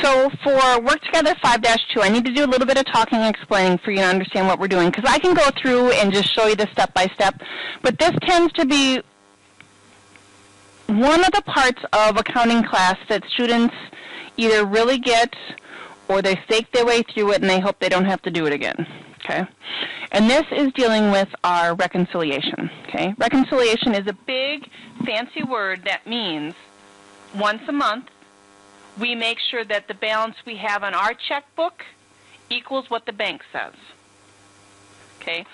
So for Work Together 5-2, I need to do a little bit of talking and explaining for you to understand what we're doing, because I can go through and just show you this step by step, but this tends to be one of the parts of accounting class that students either really get or they stake their way through it and they hope they don't have to do it again. Okay? And this is dealing with our reconciliation. Okay? Reconciliation is a big, fancy word that means once a month we make sure that the balance we have on our checkbook equals what the bank says. Okay?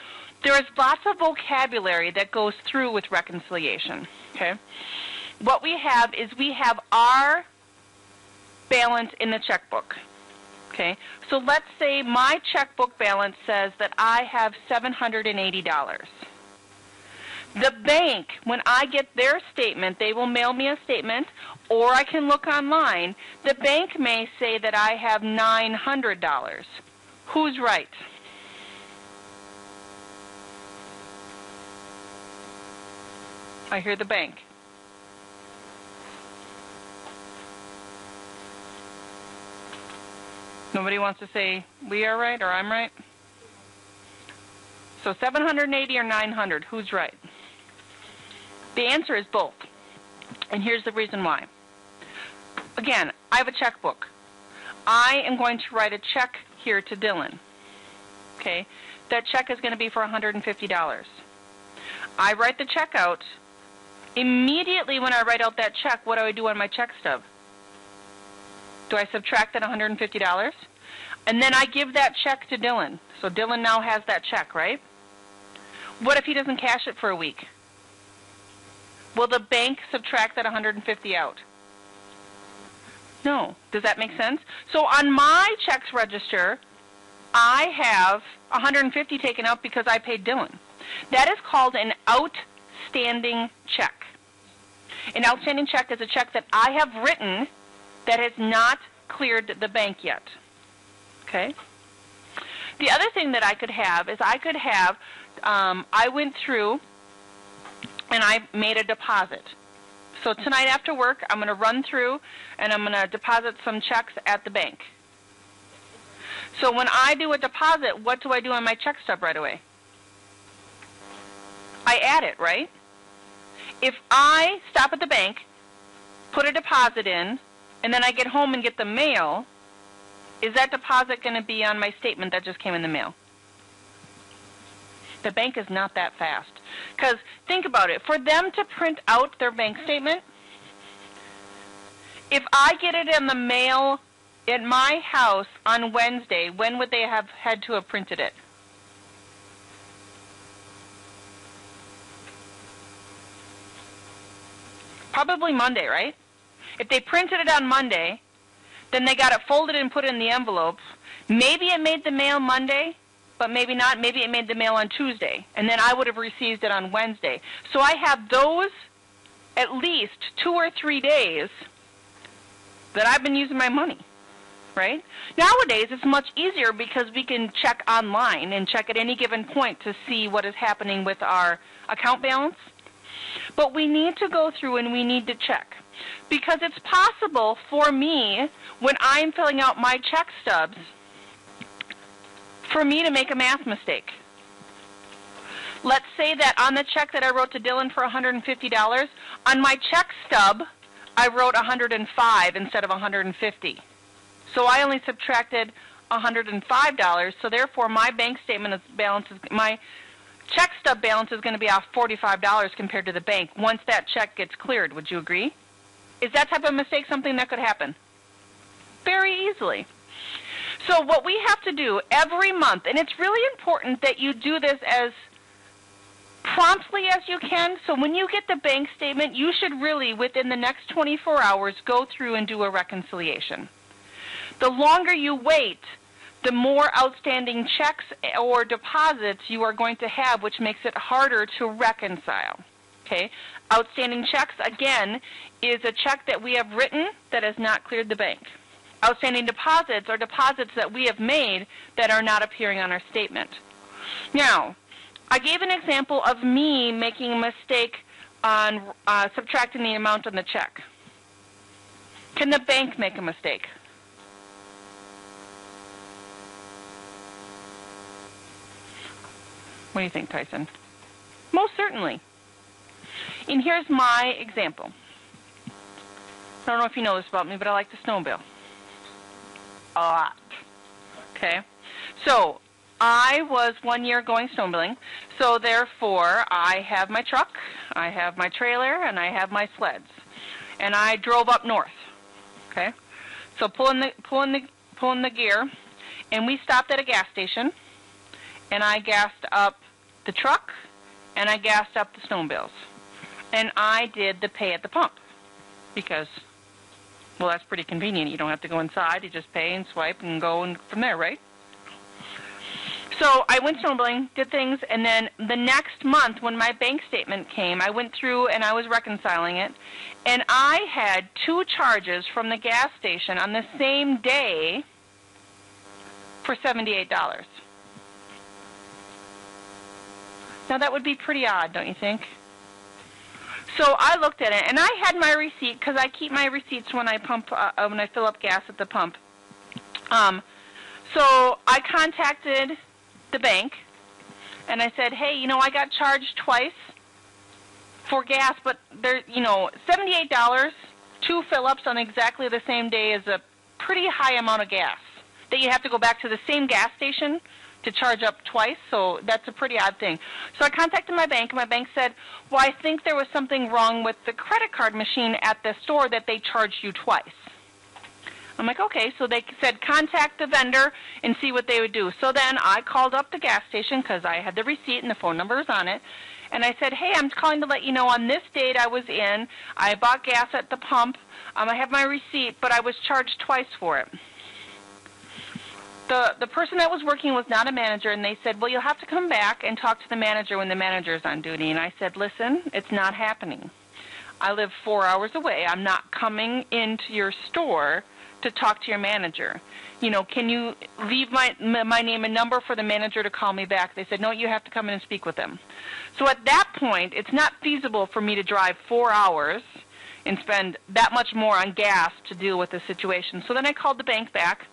There is lots of vocabulary that goes through with reconciliation. Okay? What we have is we have our balance in the checkbook. Okay? So let's say my checkbook balance says that I have $780. The bank, when I get their statement, they will mail me a statement, or I can look online. The bank may say that I have $900. Who's right? I hear the bank. Nobody wants to say we are right or I'm right? So 780 or 900, who's right? The answer is both. And here's the reason why. Again, I have a checkbook. I am going to write a check here to Dylan. Okay? That check is going to be for $150. I write the check out. Immediately when I write out that check, what do I do on my check stub? Do I subtract that $150? And then I give that check to Dylan. So Dylan now has that check, right? What if he doesn't cash it for a week? Will the bank subtract that $150 out? No. Does that make sense? So on my checks register, I have $150 taken out because I paid Dylan. That is called an outstanding check. An outstanding check is a check that I have written that has not cleared the bank yet. Okay? The other thing that I could have is I went through and I made a deposit. So tonight after work, I'm going to run through and I'm going to deposit some checks at the bank. So when I do a deposit, what do I do on my check stub right away? I add it, right? If I stop at the bank, put a deposit in, and then I get home and get the mail, is that deposit going to be on my statement that just came in the mail? The bank is not that fast. Because think about it. For them to print out their bank statement, if I get it in the mail at my house on Wednesday, when would they have had to have printed it? Probably Monday, right? If they printed it on Monday, then they got it folded and put in the envelope. Maybe it made the mail Monday, but maybe not. Maybe it made the mail on Tuesday, and then I would have received it on Wednesday. So I have those at least 2 or 3 days that I've been using my money, right? Nowadays, it's much easier because we can check online and check at any given point to see what is happening with our account balance. But we need to go through and we need to check. Because it's possible for me, when I'm filling out my check stubs, for me to make a math mistake. Let's say that on the check that I wrote to Dylan for $150, on my check stub, I wrote $105 instead of $150. So I only subtracted $105, so therefore my bank statement balance is, my check stub balance is going to be off $45 compared to the bank once that check gets cleared. Would you agree? Is that type of mistake something that could happen? Very easily. So what we have to do every month, and it's really important that you do this as promptly as you can, so when you get the bank statement, you should really, within the next 24 hours, go through and do a reconciliation. The longer you wait, the more outstanding checks or deposits you are going to have, which makes it harder to reconcile. Okay? Outstanding checks, again, is a check that we have written that has not cleared the bank. Outstanding deposits are deposits that we have made that are not appearing on our statement. Now, I gave an example of me making a mistake on subtracting the amount on the check. Can the bank make a mistake? What do you think, Tyson? Most certainly. And here's my example. I don't know if you know this about me, but I like to snowmobile. A lot. Okay? So, I was 1 year going snowmobiling, so therefore I have my truck, I have my trailer, and I have my sleds. And I drove up north. Okay? So pulling the gear, and we stopped at a gas station, and I gassed up the truck, and I gassed up the snowmobiles. And I did the pay at the pump because, well, that's pretty convenient. You don't have to go inside. You just pay and swipe and go and from there, right? So I went snowmobiling, did things, and then the next month when my bank statement came, I went through and I was reconciling it, and I had 2 charges from the gas station on the same day for $78. Now that would be pretty odd, don't you think? So I looked at it, and I had my receipt because I keep my receipts when I when I fill up gas at the pump. So I contacted the bank, and I said, hey, I got charged twice for gas, but there, $78, 2 fill-ups on exactly the same day is a pretty high amount of gas that you have to go back to the same gas station to charge up twice, so that's a pretty odd thing. So I contacted my bank, and my bank said, well, I think there was something wrong with the credit card machine at the store that they charged you twice. I'm like, okay, so they said contact the vendor and see what they would do. So then I called up the gas station because I had the receipt and the phone number was on it, and I said, hey, I'm calling to let you know on this date I was in, I bought gas at the pump, I have my receipt, but I was charged twice for it. The person that was working was not a manager, and they said, well, you'll have to come back and talk to the manager when the manager's on duty. And I said, listen, it's not happening. I live 4 hours away. I'm not coming into your store to talk to your manager. Can you leave my name and number for the manager to call me back? They said, no, you have to come in and speak with them. So at that point, it's not feasible for me to drive 4 hours and spend that much more on gas to deal with the situation. So then I called the bank back,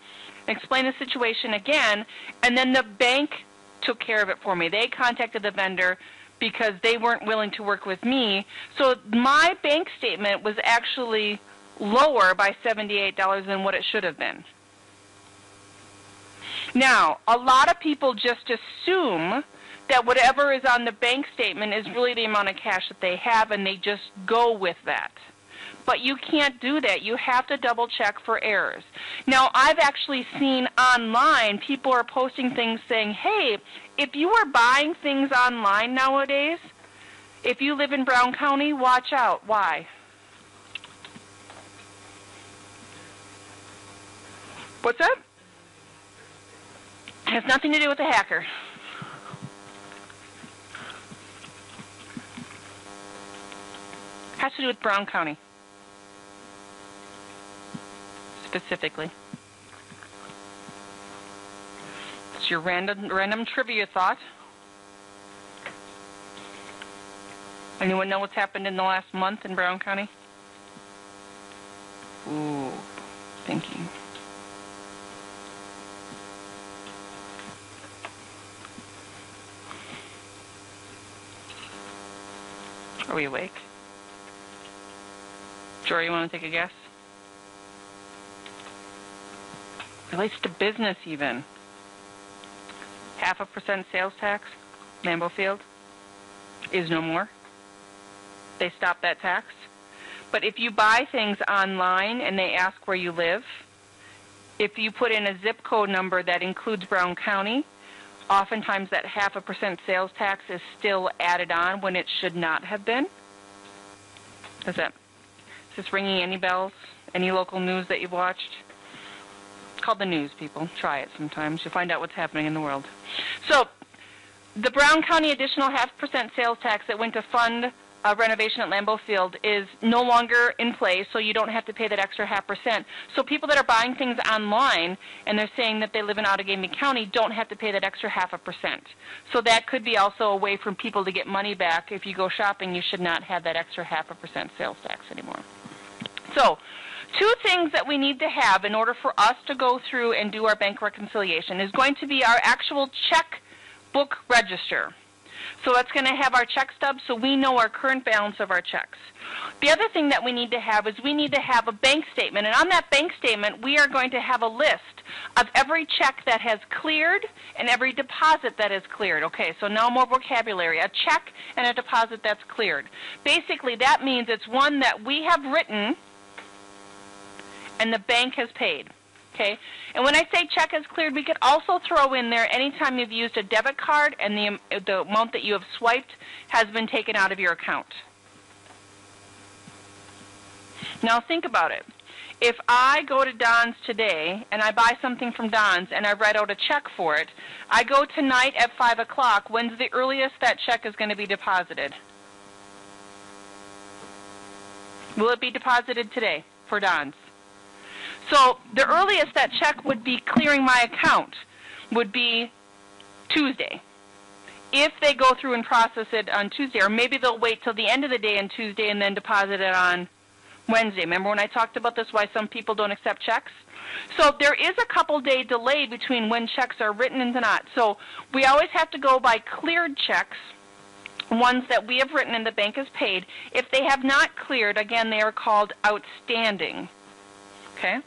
explained the situation again, and then the bank took care of it for me. They contacted the vendor because they weren't willing to work with me. So my bank statement was actually lower by $78 than what it should have been. Now, a lot of people just assume that whatever is on the bank statement is really the amount of cash that they have, and they just go with that. But you can't do that. You have to double check for errors. Now, I've actually seen online, people are posting things saying, hey, if you are buying things online nowadays, if you live in Brown County, watch out. Why? What's that? It has nothing to do with the hacker. It has to do with Brown County. Specifically. It's your random trivia thought. Anyone know what's happened in the last month in Brown County? Ooh, thinking. Are we awake? Jory, you want to take a guess? Relates to business even. 0.5% sales tax, Lambeau Field, is no more. They stopped that tax. But if you buy things online and they ask where you live, if you put in a zip code number that includes Brown County, oftentimes that 0.5% sales tax is still added on when it should not have been. Is this ringing any bells? Any local news that you've watched? It's called the news, people. Try it sometimes. You'll find out what's happening in the world. So the Brown County additional 0.5% sales tax that went to fund renovation at Lambeau Field is no longer in place, so you don't have to pay that extra 0.5%. So people that are buying things online and they're saying that they live in Outagamie County don't have to pay that extra 0.5%. So that could be also a way for people to get money back. If you go shopping, you should not have that extra 0.5% sales tax anymore. So 2 things that we need to have in order for us to go through and do our bank reconciliation is going to be our actual checkbook register. So that's going to have our check stub so we know our current balance of our checks. The other thing that we need to have is we need to have a bank statement. And on that bank statement, we are going to have a list of every check that has cleared and every deposit that has cleared. Okay, so now more vocabulary. A check and a deposit that's cleared. Basically, that means it's one that we have written and the bank has paid. Okay, and when I say check is cleared, we could also throw in there anytime you've used a debit card and the amount that you have swiped has been taken out of your account. Now think about it. If I go to Don's today and I buy something from Don's and I write out a check for it, I go tonight at 5 o'clock. When's the earliest that check is going to be deposited? Will it be deposited today for Don's? So the earliest that check would be clearing my account would be Tuesday. If they go through and process it on Tuesday, or maybe they'll wait till the end of the day on Tuesday and then deposit it on Wednesday. Remember when I talked about this, why some people don't accept checks? So there is a couple-day delay between when checks are written and not. So we always have to go by cleared checks, ones that we have written and the bank has paid. If they have not cleared, again, they are called outstanding. Okay?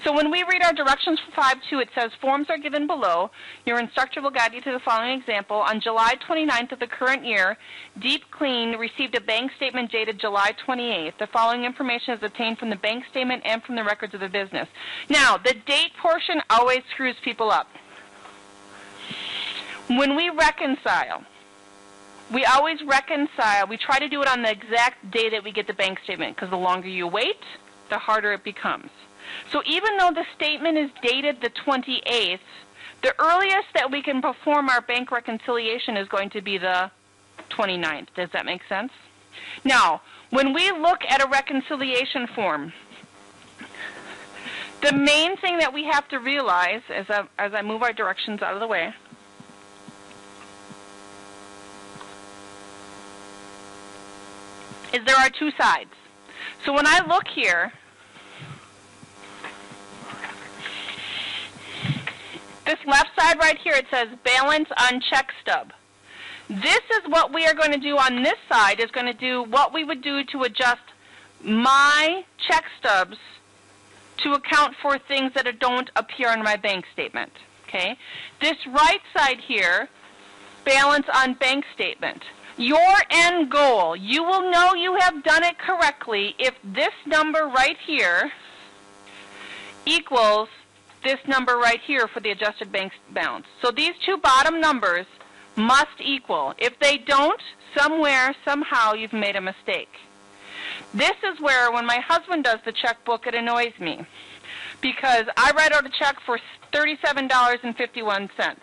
So when we read our directions for 5.2, it says, forms are given below. Your instructor will guide you to the following example. On July 29th of the current year, Deep Clean received a bank statement dated July 28th. The following information is obtained from the bank statement and from the records of the business. Now, the date portion always screws people up. When we reconcile, we always reconcile. We try to do it on the exact day that we get the bank statement, because the longer you wait, the harder it becomes. So even though the statement is dated the 28th, the earliest that we can perform our bank reconciliation is going to be the 29th. Does that make sense? Now, when we look at a reconciliation form, the main thing that we have to realize, as I move our directions out of the way, is there are two sides. So when I look here, this left side right here, it says balance on check stub. This is what we are going to do on this side, is going to do what we would do to adjust my check stubs to account for things that don't appear on my bank statement. Okay? This right side here, balance on bank statement. Your end goal, you will know you have done it correctly if this number right here equals this number right here for the adjusted bank balance. So these two bottom numbers must equal. If they don't, somewhere, somehow, you've made a mistake. This is where, when my husband does the checkbook, it annoys me, because I write out a check for $37.51.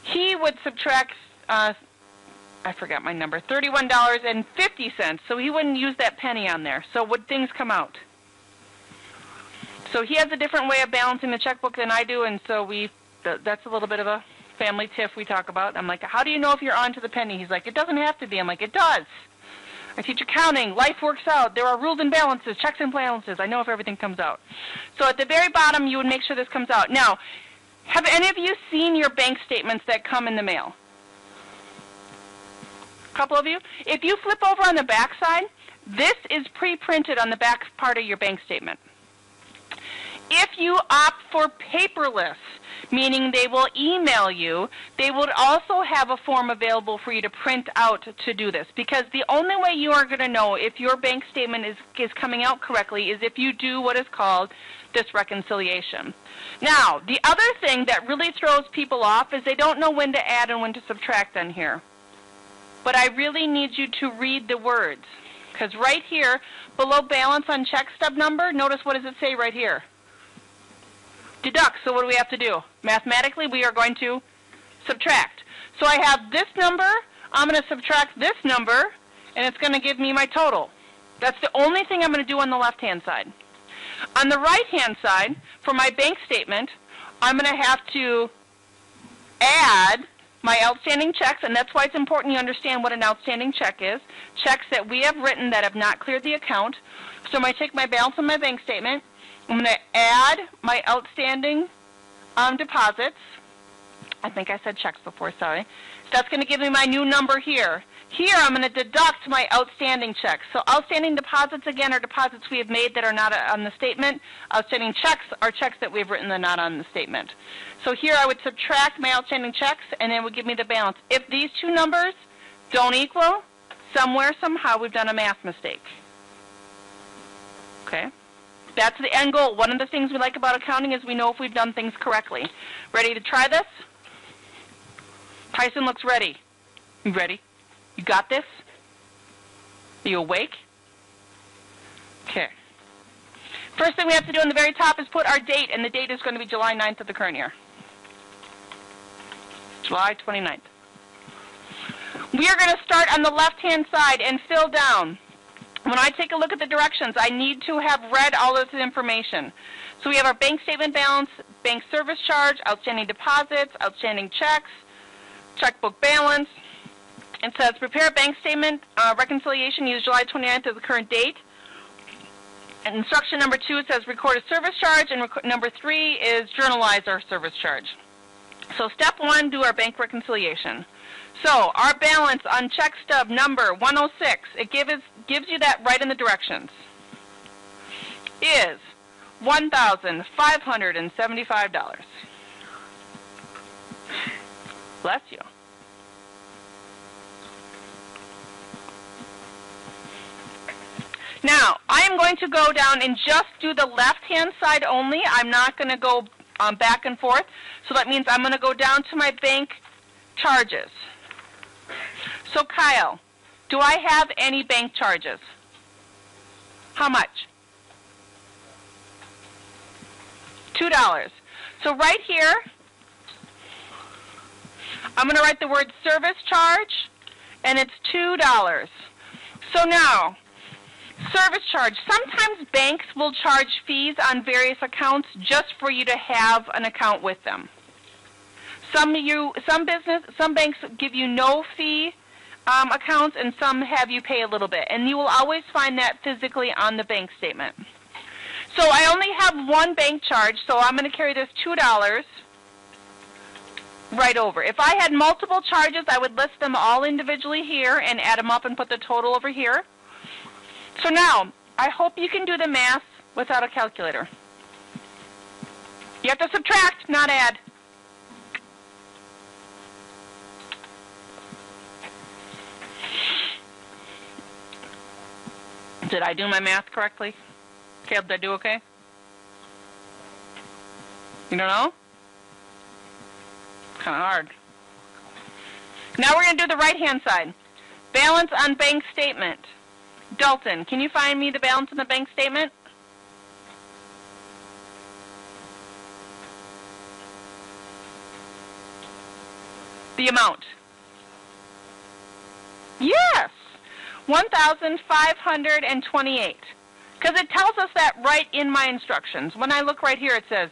He would subtract, I forgot my number, $31.50, so he wouldn't use that penny on there. So would things come out? So he has a different way of balancing the checkbook than I do, and so that's a little bit of a family tiff we talk about. I'm like, how do you know if you're on to the penny? He's like, it doesn't have to be. I'm like, it does. I teach accounting. Life works out. There are rules and balances, checks and balances. I know if everything comes out. So at the very bottom, you would make sure this comes out. Now, have any of you seen your bank statements that come in the mail? A couple of you? If you flip over on the back side, this is pre-printed on the back part of your bank statement. If you opt for paperless, meaning they will email you, they would also have a form available for you to print out to do this. Because the only way you are going to know if your bank statement is coming out correctly is if you do what is called this reconciliation. Now, the other thing that really throws people off is they don't know when to add and when to subtract on here. But I really need you to read the words. Because right here, below balance on check stub number, notice what does it say right here? Deduct. So what do we have to do? Mathematically, we are going to subtract. So I have this number, I'm going to subtract this number, and it's going to give me my total. That's the only thing I'm going to do on the left-hand side. On the right-hand side, for my bank statement, I'm going to have to add my outstanding checks, and that's why it's important you understand what an outstanding check is. Checks that we have written that have not cleared the account. So I'm going to take my balance on my bank statement. I'm going to add my outstanding deposits. I think I said checks before, sorry. That's going to give me my new number here. Here I'm going to deduct my outstanding checks. So outstanding deposits, again, are deposits we have made that are not on the statement. Outstanding checks are checks that we've written that are not on the statement. So here I would subtract my outstanding checks, and it would give me the balance. If these two numbers don't equal, somewhere, somehow, we've done a math mistake. Okay? That's the end goal. One of the things we like about accounting is we know if we've done things correctly. Ready to try this? Tyson looks ready. You ready? You got this? Are you awake? Okay. First thing we have to do on the very top is put our date, and the date is going to be July 9th of the current year. July 29th. We are going to start on the left-hand side and fill down. When I take a look at the directions, I need to have read all of this information. So we have our bank statement balance, bank service charge, outstanding deposits, outstanding checks, checkbook balance. It says prepare a bank statement reconciliation, use July 29th as the current date. And instruction number 2, it says record a service charge, and number 3 is journalize our service charge. So step 1, do our bank reconciliation. So our balance on check stub number 106, it gives you that right in the directions, is $1,575. Bless you. Now, I am going to go down and just do the left-hand side only. I'm not going to go back and forth. So that means I'm going to go down to my bank charges. So, Kyle, do I have any bank charges? How much? $2. So right here, I'm going to write the word service charge, and it's $2. So now, service charge. Sometimes banks will charge fees on various accounts just for you to have an account with them. Some banks give you no fee accounts, and some have you pay a little bit. And you will always find that physically on the bank statement. So I only have one bank charge, so I'm going to carry this $2 right over. If I had multiple charges, I would list them all individually here and add them up and put the total over here. So now, I hope you can do the math without a calculator. You have to subtract, not add. Did I do my math correctly? Caleb, did I do okay? You don't know? Kind of hard. Now we're going to do the right-hand side. Balance on bank statement. Dalton, can you find me the balance in the bank statement? The amount. Yes! 1,528. Because it tells us that right in my instructions. When I look right here, it says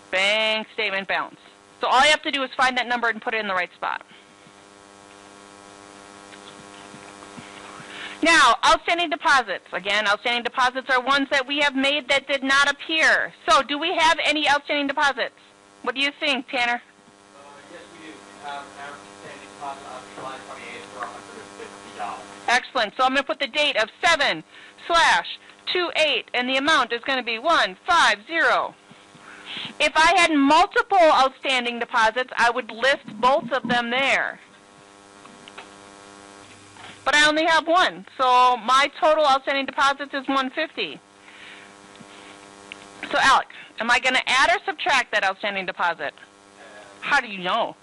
bank statement balance. So all I have to do is find that number and put it in the right spot. Now, outstanding deposits. Again, outstanding deposits are ones that we have made that did not appear. So do we have any outstanding deposits? What do you think, Tanner? Yes, we do. We have an outstanding deposit on July 28th for $150. Excellent. So I'm going to put the date of 7/28, and the amount is going to be 150. If I had multiple outstanding deposits, I would list both of them there. But I only have one, so my total outstanding deposits is 150. So, Alex, am I going to add or subtract that outstanding deposit? How do you know?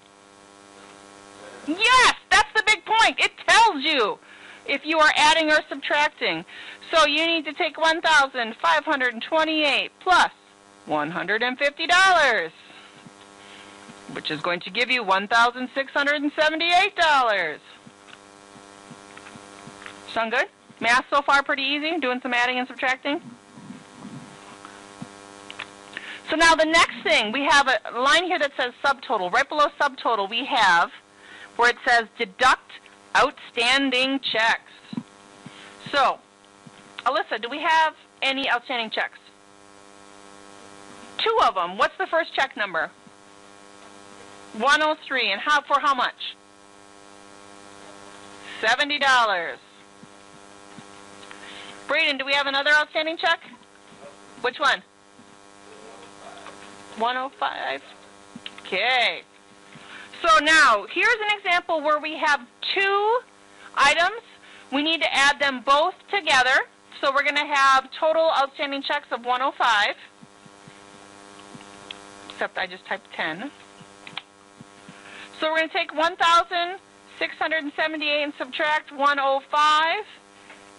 Yes, that's the big point. It tells you if you are adding or subtracting. So you need to take 1,528 plus $150, which is going to give you $1,678. Sound good? Math so far pretty easy, doing some adding and subtracting. So now the next thing, we have a line here that says subtotal. Right below subtotal we have where it says deduct outstanding checks. So, Alyssa, do we have any outstanding checks? 2 of them. What's the first check number? 103. And for how much? $70. Braden, do we have another outstanding check? Which one? 105. Okay. So now, here's an example where we have two items. We need to add them both together. So we're going to have total outstanding checks of 105. Except I just typed 10. So we're going to take 1,678 and subtract 105.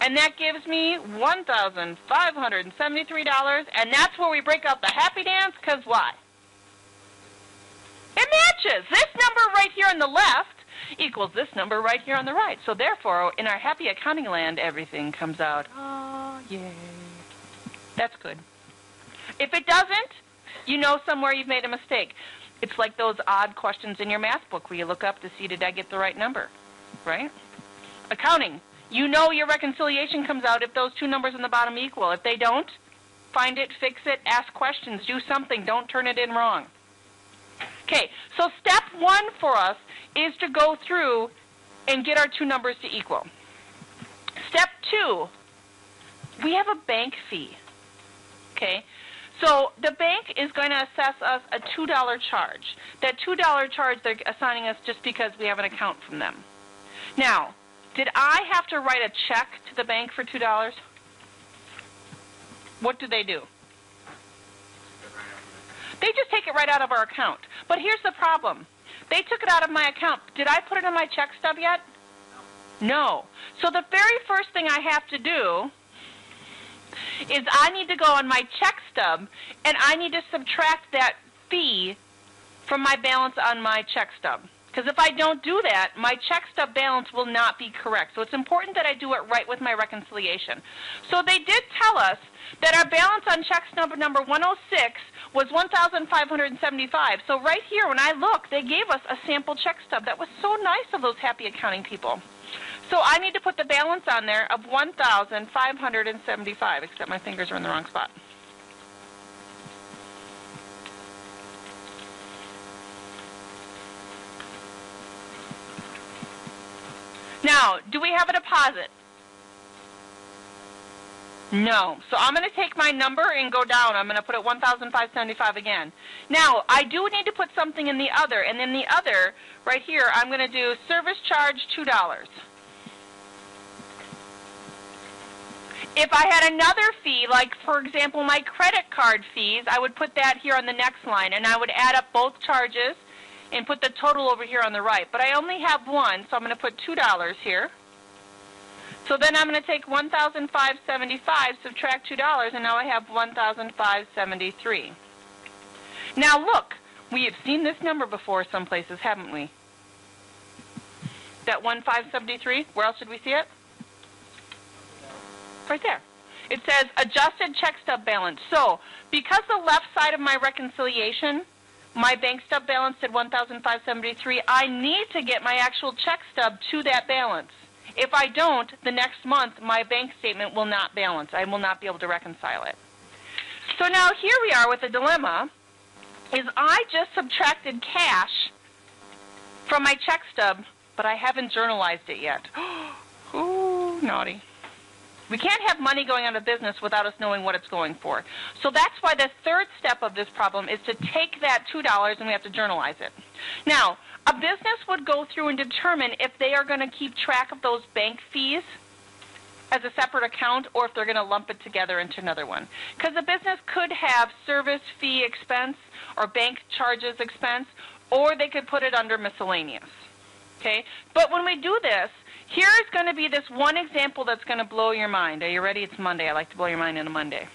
And that gives me $1,573. And that's where we break out the happy dance, because why? It matches. This number right here on the left equals this number right here on the right. So therefore, in our happy accounting land, everything comes out. Oh, yay. That's good. If it doesn't, you know somewhere you've made a mistake. It's like those odd questions in your math book where you look up to see, did I get the right number? Right? Accounting. You know your reconciliation comes out if those two numbers on the bottom equal. If they don't, find it, fix it, ask questions, do something. Don't turn it in wrong. Okay, so step one for us is to go through and get our two numbers to equal. Step two, we have a bank fee. Okay, so the bank is going to assess us a $2 charge. That $2 charge they're assigning us just because we have an account from them. Now, did I have to write a check to the bank for $2? What do? They just take it right out of our account. But here's the problem. They took it out of my account. Did I put it in my check stub yet? No. So the very first thing I have to do is I need to go on my check stub and I need to subtract that fee from my balance on my check stub. Because if I don't do that, my check stub balance will not be correct. So it's important that I do it right with my reconciliation. So they did tell us that our balance on check stub number 106 was $1,575. So right here, when I look, they gave us a sample check stub. That was so nice of those happy accounting people. So I need to put the balance on there of $1,575, except my fingers are in the wrong spot. Now, do we have a deposit? No. So I'm going to take my number and go down. I'm going to put it $1,575 again. Now, I do need to put something in the other. And in the other, right here, I'm going to do service charge $2. If I had another fee, like, for example, my credit card fees, I would put that here on the next line. And I would add up both charges and put the total over here on the right. But I only have one, so I'm going to put $2 here. So then I'm going to take $1,575, subtract $2, and now I have $1,573. Now look, we have seen this number before some places, haven't we? That 1,573, where else did we see it? Right there. It says adjusted check stub balance. So because the left side of my reconciliation, my bank stub balance said $1,573, I need to get my actual check stub to that balance. If I don't, the next month my bank statement will not balance. I will not be able to reconcile it. So now here we are with a dilemma, is I just subtracted cash from my check stub, but I haven't journalized it yet. Ooh, naughty. We can't have money going out of business without us knowing what it's going for. So that's why the third step of this problem is to take that $2 and we have to journalize it. Now, a business would go through and determine if they are going to keep track of those bank fees as a separate account or if they're going to lump it together into another one. Because a business could have service fee expense or bank charges expense, or they could put it under miscellaneous. Okay? But when we do this, here is going to be this one example that's going to blow your mind. Are you ready? It's Monday. I like to blow your mind on a Monday.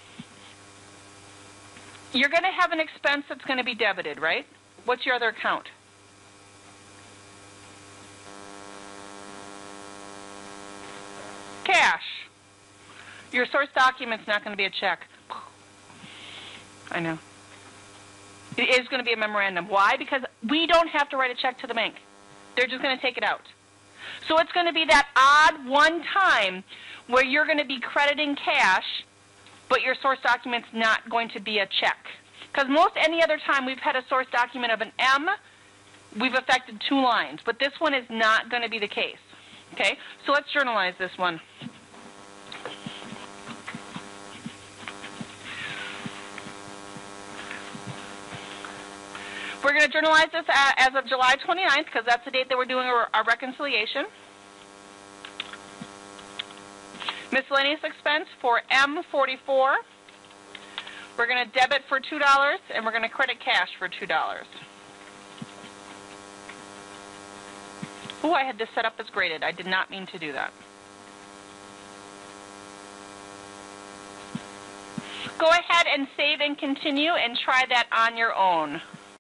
You're going to have an expense that's going to be debited, right? What's your other account? Cash. Your source document's not going to be a check. I know. It is going to be a memorandum. Why? Because we don't have to write a check to the bank. They're just going to take it out. So it's going to be that odd one time where you're going to be crediting cash, but your source document's not going to be a check. Because most any other time we've had a source document of an M, we've affected 2 lines, but this one is not going to be the case. Okay, so let's journalize this one. We're going to journalize this as of July 29th because that's the date that we're doing our reconciliation. Miscellaneous expense for M44. We're going to debit for $2 and we're going to credit cash for $2. Oh, I had this set up as graded. I did not mean to do that. Go ahead and save and continue and try that on your own.